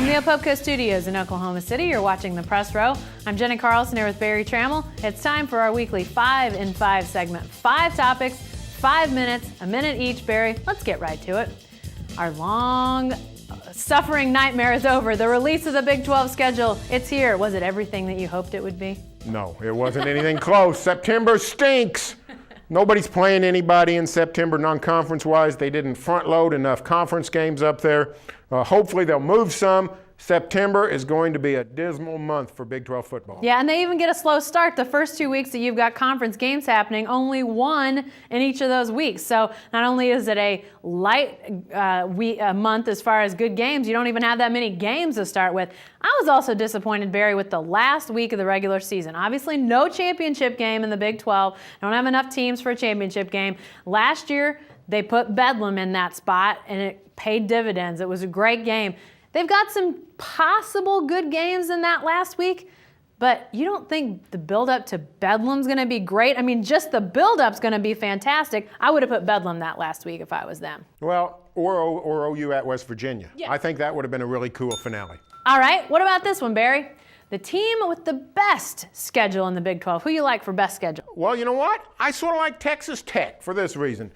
the Opopka Studios in Oklahoma City, you're watching The Press Row. I'm Jenny Carlson here with Barry Trammell. It's time for our weekly 5 in 5 segment. 5 topics, 5 minutes, a minute each. Barry, let's get right to it. Our long suffering nightmare is over. The release of the Big 12 schedule, it's here. Was it everything that you hoped it would be? No, it wasn't anything close. September stinks. Nobody's playing anybody in September non-conference-wise. They didn't front-load enough conference games up there. Hopefully they'll move some. September is going to be a dismal month for Big 12 football. Yeah, and they even get a slow start. The first 2 weeks that you've got conference games happening, only one in each of those weeks. So not only is it a light month as far as good games, you don't even have that many games to start with. I was also disappointed, Barry, with the last week of the regular season. Obviously, no championship game in the Big 12. Don't have enough teams for a championship game. Last year, they put Bedlam in that spot, and it paid dividends. It was a great game. They've got some possible good games in that last week, but you don't think the build-up to Bedlam's going to be great? I mean, just the build-up's going to be fantastic. I would have put Bedlam that last week if I was them. Well, or OU at West Virginia. Yeah. I think that would have been a really cool finale. All right, what about this one, Barry? The team with the best schedule in the Big 12. Who you like for best schedule? Well, you know what? I sort of like Texas Tech for this reason.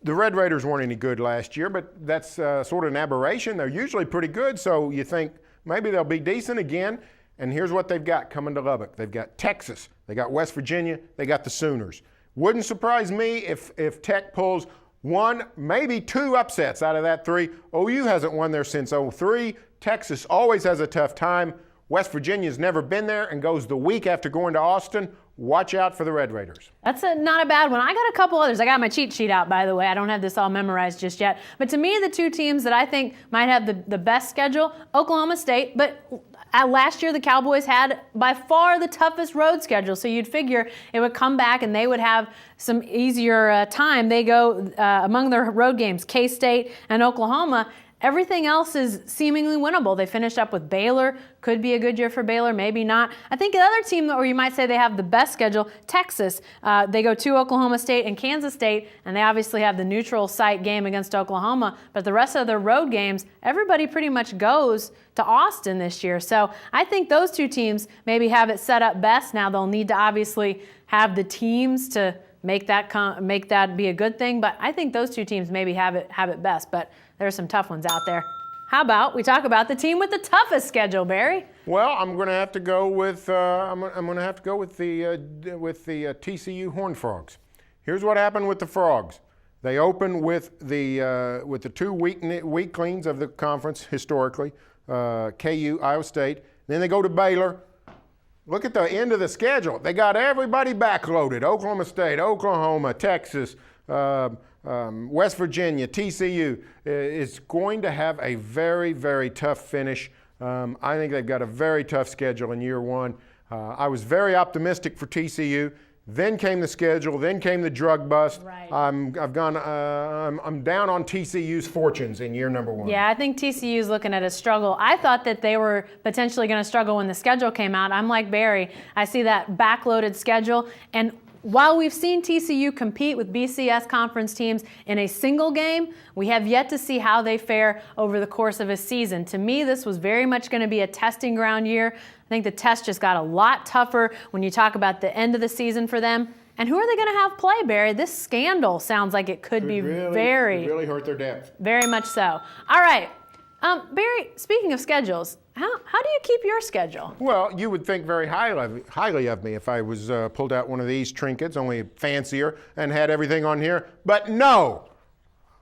The Red Raiders weren't any good last year, but that's sort of an aberration. They're usually pretty good, so you think maybe they'll be decent again. And here's what they've got coming to Lubbock. They've got Texas, they got West Virginia, they got the Sooners. Wouldn't surprise me if Tech pulls one, maybe 2 upsets out of that 3. OU hasn't won there since 2003. Texas always has a tough time. West Virginia's never been there and goes the week after going to Austin. Watch out for the Red Raiders. That's not a bad one. I got a couple others. I got my cheat sheet out, by the way. I don't have this all memorized just yet. But to me, the 2 teams that I think might have the best schedule, Oklahoma State, but last year the Cowboys had by far the toughest road schedule. So you'd figure it would come back and they would have some easier time. They go among their road games, K-State and Oklahoma. Everything else is seemingly winnable. They finished up with Baylor. Could be a good year for Baylor, maybe not. I think another team, or you might say they have the best schedule, Texas. They go to Oklahoma State and Kansas State, and they obviously have the neutral site game against Oklahoma. But the rest of their road games, everybody pretty much goes to Austin this year. So I think those 2 teams maybe have it set up best. Now they'll need to obviously have the teams to make that be a good thing. But I think those 2 teams maybe have it best. But there are some tough ones out there. How about we talk about the team with the toughest schedule, Barry? Well, I'm going to have to go with the TCU Horned Frogs. Here's what happened with the Frogs. They opened with the 2 weaklings of the conference historically, KU, Iowa State. Then they go to Baylor. Look at the end of the schedule. They got everybody backloaded. Oklahoma State, Oklahoma, Texas, West Virginia, TCU is going to have a very, very tough finish. I think they've got a very tough schedule in year 1. I was very optimistic for TCU. Then came the schedule. Then came the drug bust. Right. I'm down on TCU's fortunes in year number 1. Yeah, I think TCU's looking at a struggle. I thought that they were potentially going to struggle when the schedule came out. I'm like Barry. I see that backloaded schedule, and while we've seen TCU compete with BCS conference teams in a single game, we have yet to see how they fare over the course of a season. To me, this was very much going to be a testing ground year. I think the test just got a lot tougher when you talk about the end of the season for them. And who are they going to have play, Barry? This scandal sounds like it could be really hurt their depth. Very much so. All right. Barry, speaking of schedules, how do you keep your schedule? Well, you would think very highly of me if I was pulled out one of these trinkets, only fancier, and had everything on here. But no,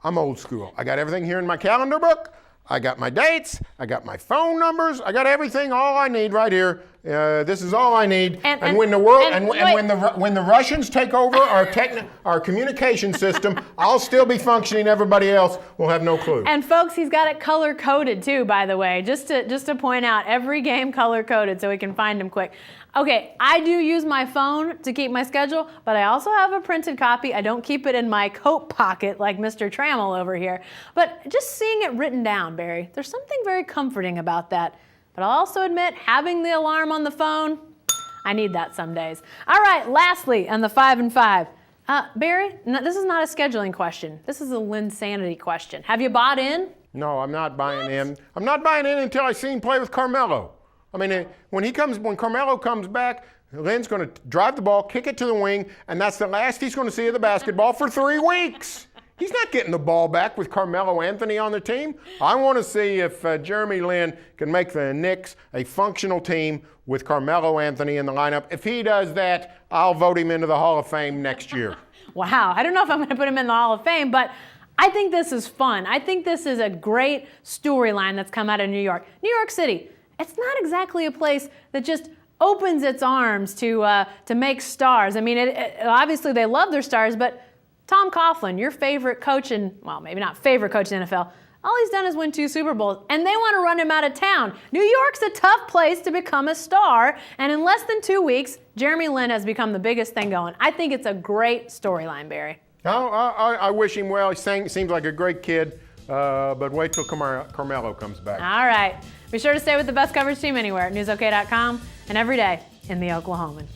I'm old school. I got everything here in my calendar book. I got my dates. I got my phone numbers. I got everything, all I need right here. This is all I need. And when the Russians take over our communication system, I'll still be functioning. Everybody else will have no clue. And folks, he's got it color coded too, by the way. Just to point out, every game color coded so we can find him quick. Okay, I do use my phone to keep my schedule, but I also have a printed copy. I don't keep it in my coat pocket like Mr. Trammell over here. But just seeing it written down, Barry, there's something very comforting about that. But I'll also admit, having the alarm on the phone, I need that some days. All right, lastly, on the 5 and 5. Barry, this is not a scheduling question. This is a Linsanity question. Have you bought in? No, I'm not buying in. I'm not buying in until I see him play with Carmelo. I mean, when Carmelo comes back, Lin's going to drive the ball, kick it to the wing, and that's the last he's going to see of the basketball for 3 weeks. He's not getting the ball back with Carmelo Anthony on the team. I want to see if Jeremy Lin can make the Knicks a functional team with Carmelo Anthony in the lineup. If he does that, I'll vote him into the Hall of Fame next year. Wow, I don't know if I'm going to put him in the Hall of Fame, but I think this is fun. I think this is a great storyline that's come out of New York. New York City, it's not exactly a place that just opens its arms to make stars. I mean, obviously they love their stars, but Tom Coughlin, your favorite coach well, maybe not favorite coach in the NFL, all he's done is win 2 Super Bowls, and they want to run him out of town. New York's a tough place to become a star, and in less than 2 weeks, Jeremy Lin has become the biggest thing going. I think it's a great storyline, Barry. I wish him well. He seems like a great kid, but wait till Carmelo comes back. All right. Be sure to stay with the best coverage team anywhere at newsok.com and every day in the Oklahoman.